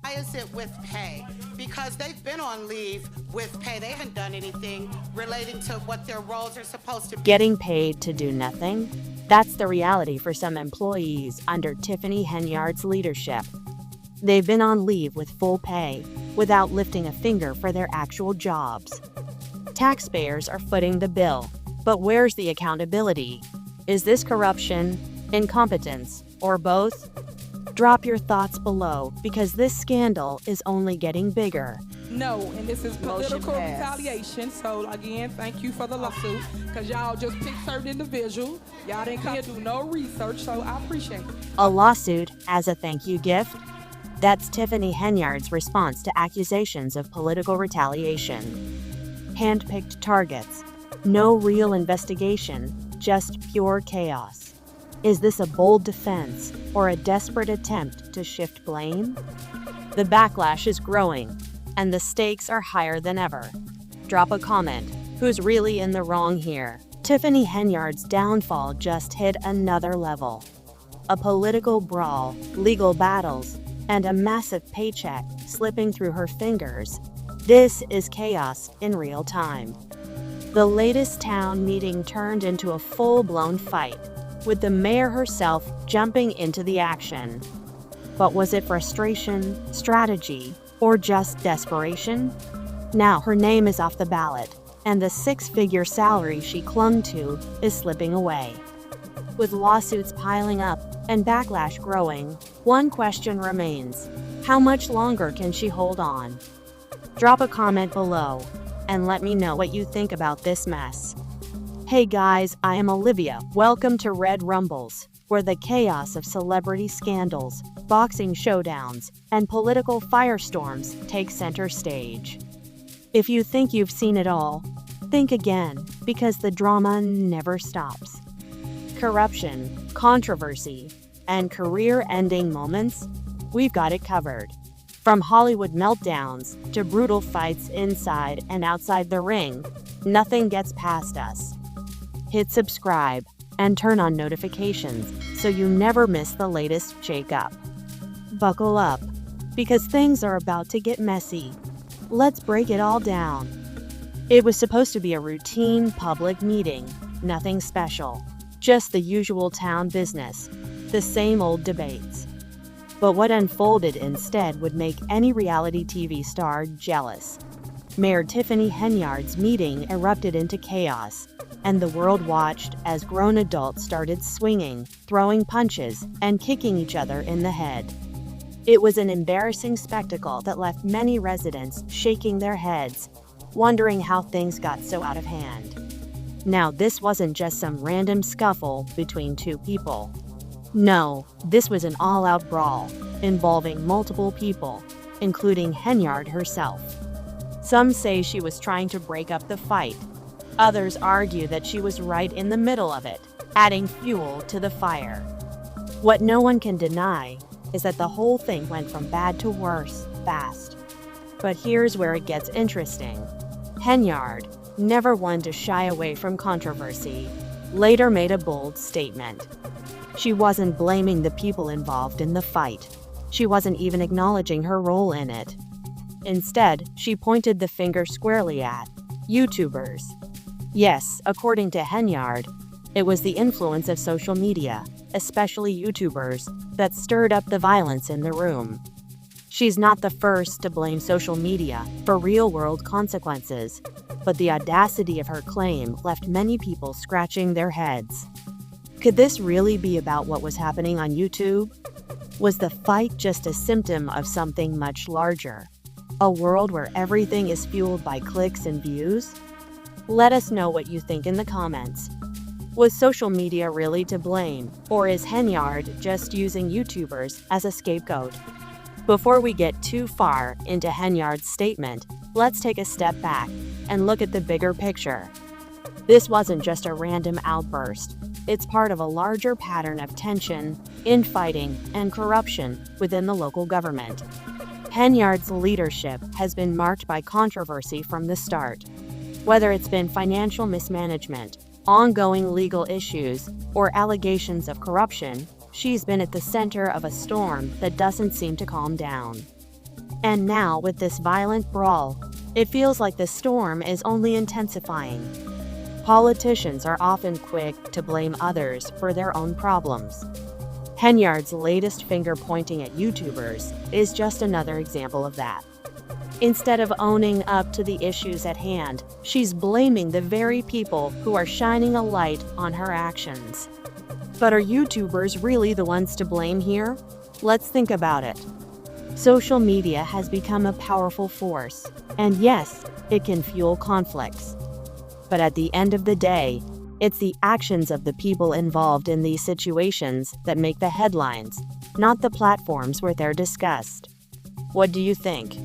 Why is it with pay? Because they've been on leave with pay. They haven't done anything relating to what their roles are supposed to be. Getting paid to do nothing? That's the reality for some employees under Tiffany Henyard's leadership. They've been on leave with full pay, without lifting a finger for their actual jobs. Taxpayers are footing the bill, but where's the accountability? Is this corruption, incompetence, or both? Drop your thoughts below, because this scandal is only getting bigger. No, and this is political retaliation. So again, thank you for the lawsuit, because y'all just picked certain individuals. Y'all didn't come here do no research, so I appreciate it. A lawsuit as a thank you gift? That's Tiffany Henyard's response to accusations of political retaliation. Hand-picked targets. No real investigation, just pure chaos. Is this a bold defense or a desperate attempt to shift blame? The backlash is growing, and the stakes are higher than ever. Drop a comment. Who's really in the wrong here? Tiffany Henyard's downfall just hit another level. A political brawl, legal battles, and a massive paycheck slipping through her fingers. This is chaos in real time. The latest town meeting turned into a full-blown fight, with the mayor herself jumping into the action. But was it frustration, strategy, or just desperation? Now her name is off the ballot, and the six-figure salary she clung to is slipping away. With lawsuits piling up and backlash growing, one question remains: how much longer can she hold on? Drop a comment below, and let me know what you think about this mess. Hey guys, I am Olivia. Welcome to Red Rumbles, where the chaos of celebrity scandals, boxing showdowns, and political firestorms take center stage. If you think you've seen it all, think again, because the drama never stops. Corruption, controversy, and career-ending moments, we've got it covered. From Hollywood meltdowns to brutal fights inside and outside the ring, nothing gets past us. Hit subscribe and turn on notifications so you never miss the latest shake-up. Buckle up, because things are about to get messy. Let's break it all down. It was supposed to be a routine public meeting, nothing special, just the usual town business, the same old debates. But what unfolded instead would make any reality TV star jealous. Mayor Tiffany Henyard's meeting erupted into chaos, and the world watched as grown adults started swinging, throwing punches, and kicking each other in the head. It was an embarrassing spectacle that left many residents shaking their heads, wondering how things got so out of hand. Now, this wasn't just some random scuffle between two people. No, this was an all-out brawl involving multiple people, including Henyard herself. Some say she was trying to break up the fight. Others argue that she was right in the middle of it, adding fuel to the fire. What no one can deny is that the whole thing went from bad to worse fast. But here's where it gets interesting. Henyard, never one to shy away from controversy, later made a bold statement. She wasn't blaming the people involved in the fight. She wasn't even acknowledging her role in it. Instead, she pointed the finger squarely at YouTubers. Yes, according to Henyard, it was the influence of social media, especially YouTubers, that stirred up the violence in the room. She's not the first to blame social media for real-world consequences, but the audacity of her claim left many people scratching their heads. Could this really be about what was happening on YouTube? Was the fight just a symptom of something much larger? A world where everything is fueled by clicks and views? Let us know what you think in the comments. Was social media really to blame, or is Henyard just using YouTubers as a scapegoat? Before we get too far into Henyard's statement, let's take a step back and look at the bigger picture. This wasn't just a random outburst. It's part of a larger pattern of tension, infighting, and corruption within the local government. Henyard's leadership has been marked by controversy from the start. Whether it's been financial mismanagement, ongoing legal issues, or allegations of corruption, she's been at the center of a storm that doesn't seem to calm down. And now, with this violent brawl, it feels like the storm is only intensifying. Politicians are often quick to blame others for their own problems. Henyard's latest finger pointing at YouTubers is just another example of that. Instead of owning up to the issues at hand, she's blaming the very people who are shining a light on her actions. But are YouTubers really the ones to blame here? Let's think about it. Social media has become a powerful force, and yes, it can fuel conflicts. But at the end of the day, it's the actions of the people involved in these situations that make the headlines, not the platforms where they're discussed. What do you think?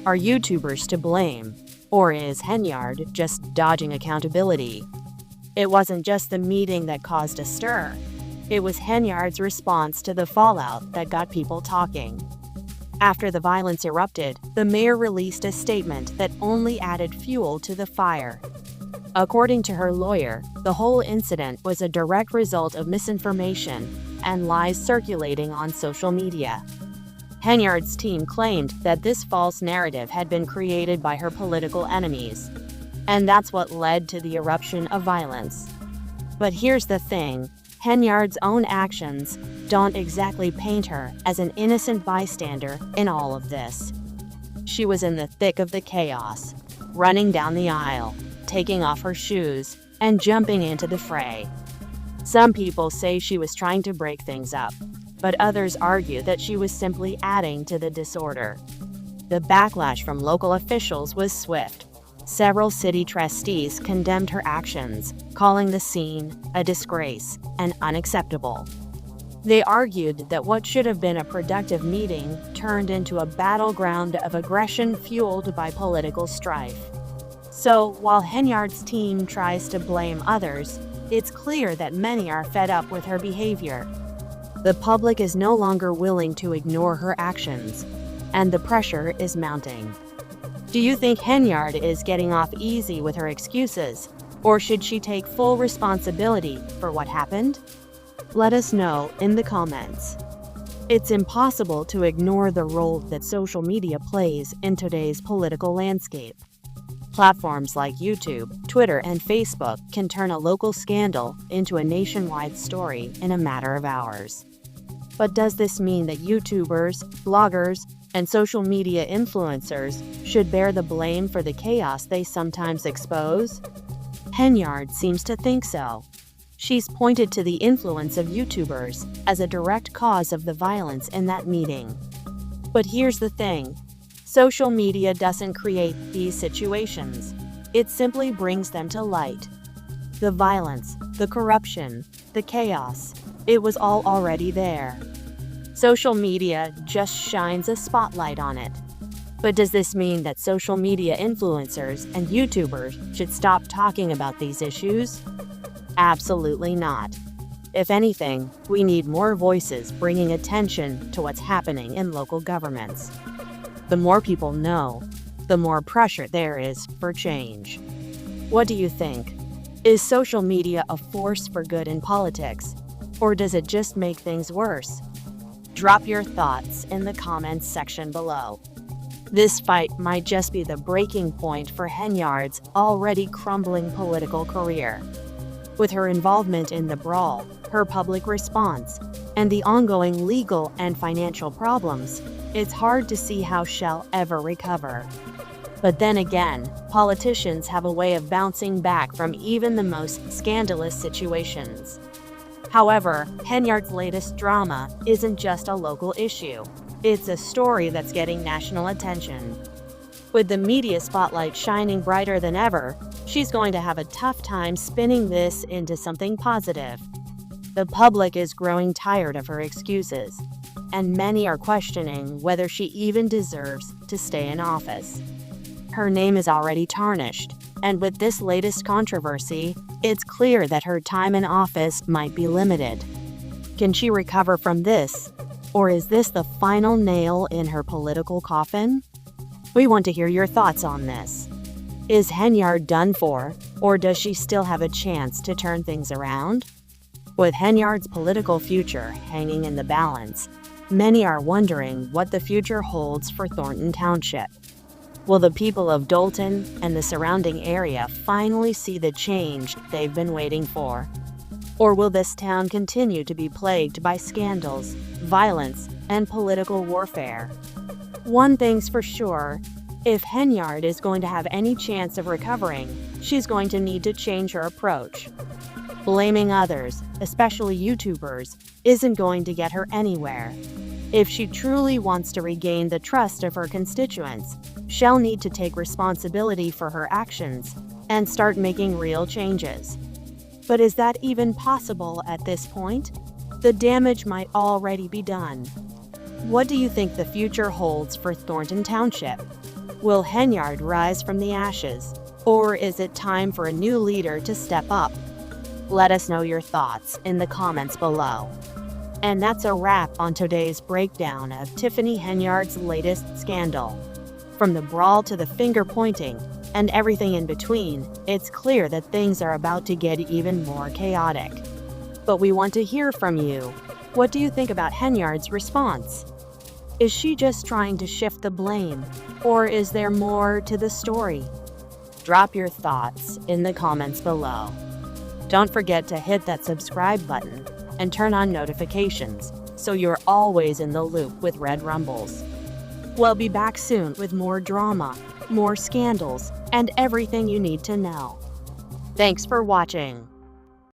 Are YouTubers to blame, or is Henyard just dodging accountability? It wasn't just the meeting that caused a stir. It was Henyard's response to the fallout that got people talking. After the violence erupted, the mayor released a statement that only added fuel to the fire. According to her lawyer, the whole incident was a direct result of misinformation and lies circulating on social media. Henyard's team claimed that this false narrative had been created by her political enemies, and that's what led to the eruption of violence. But here's the thing. Henyard's own actions don't exactly paint her as an innocent bystander in all of this. She was in the thick of the chaos, running down the aisle, taking off her shoes, and jumping into the fray. Some people say she was trying to break things up, but others argue that she was simply adding to the disorder. The backlash from local officials was swift. Several city trustees condemned her actions, calling the scene a disgrace and unacceptable. They argued that what should have been a productive meeting turned into a battleground of aggression fueled by political strife. So, while Henyard's team tries to blame others, it's clear that many are fed up with her behavior. The public is no longer willing to ignore her actions, and the pressure is mounting. Do you think Henyard is getting off easy with her excuses, or should she take full responsibility for what happened? Let us know in the comments. It's impossible to ignore the role that social media plays in today's political landscape. Platforms like YouTube, Twitter, and Facebook can turn a local scandal into a nationwide story in a matter of hours. But does this mean that YouTubers, bloggers, and social media influencers should bear the blame for the chaos they sometimes expose? Henyard seems to think so. She's pointed to the influence of YouTubers as a direct cause of the violence in that meeting. But here's the thing. Social media doesn't create these situations. It simply brings them to light. The violence, the corruption, the chaos, it was all already there. Social media just shines a spotlight on it. But does this mean that social media influencers and YouTubers should stop talking about these issues? Absolutely not. If anything, we need more voices bringing attention to what's happening in local governments. The more people know, the more pressure there is for change. What do you think? Is social media a force for good in politics, or does it just make things worse? Drop your thoughts in the comments section below. This fight might just be the breaking point for Henyard's already crumbling political career. With her involvement in the brawl, her public response, and the ongoing legal and financial problems, it's hard to see how she'll ever recover. But then again, politicians have a way of bouncing back from even the most scandalous situations. However, Henyard's latest drama isn't just a local issue. It's a story that's getting national attention. With the media spotlight shining brighter than ever, she's going to have a tough time spinning this into something positive. The public is growing tired of her excuses, and many are questioning whether she even deserves to stay in office. Her name is already tarnished, and with this latest controversy, it's clear that her time in office might be limited. Can she recover from this, or is this the final nail in her political coffin? We want to hear your thoughts on this. Is Henyard done for, or does she still have a chance to turn things around? With Henyard's political future hanging in the balance, Many are wondering what the future holds for Thornton Township. Will the people of Dolton and the surrounding area finally see the change they've been waiting for? Or will this town continue to be plagued by scandals, violence, and political warfare? One thing's for sure, if Henyard is going to have any chance of recovering, she's going to need to change her approach. Blaming others, especially YouTubers, isn't going to get her anywhere. If she truly wants to regain the trust of her constituents, she'll need to take responsibility for her actions and start making real changes. But is that even possible at this point? The damage might already be done. What do you think the future holds for Thornton Township? Will Henyard rise from the ashes, or is it time for a new leader to step up? Let us know your thoughts in the comments below. And that's a wrap on today's breakdown of Tiffany Henyard's latest scandal. From the brawl to the finger pointing and everything in between, it's clear that things are about to get even more chaotic. But we want to hear from you. What do you think about Henyard's response? Is she just trying to shift the blame, or is there more to the story? Drop your thoughts in the comments below. Don't forget to hit that subscribe button and turn on notifications so you're always in the loop with Red Rumbles. We'll be back soon with more drama, more scandals, and everything you need to know. Thanks for watching.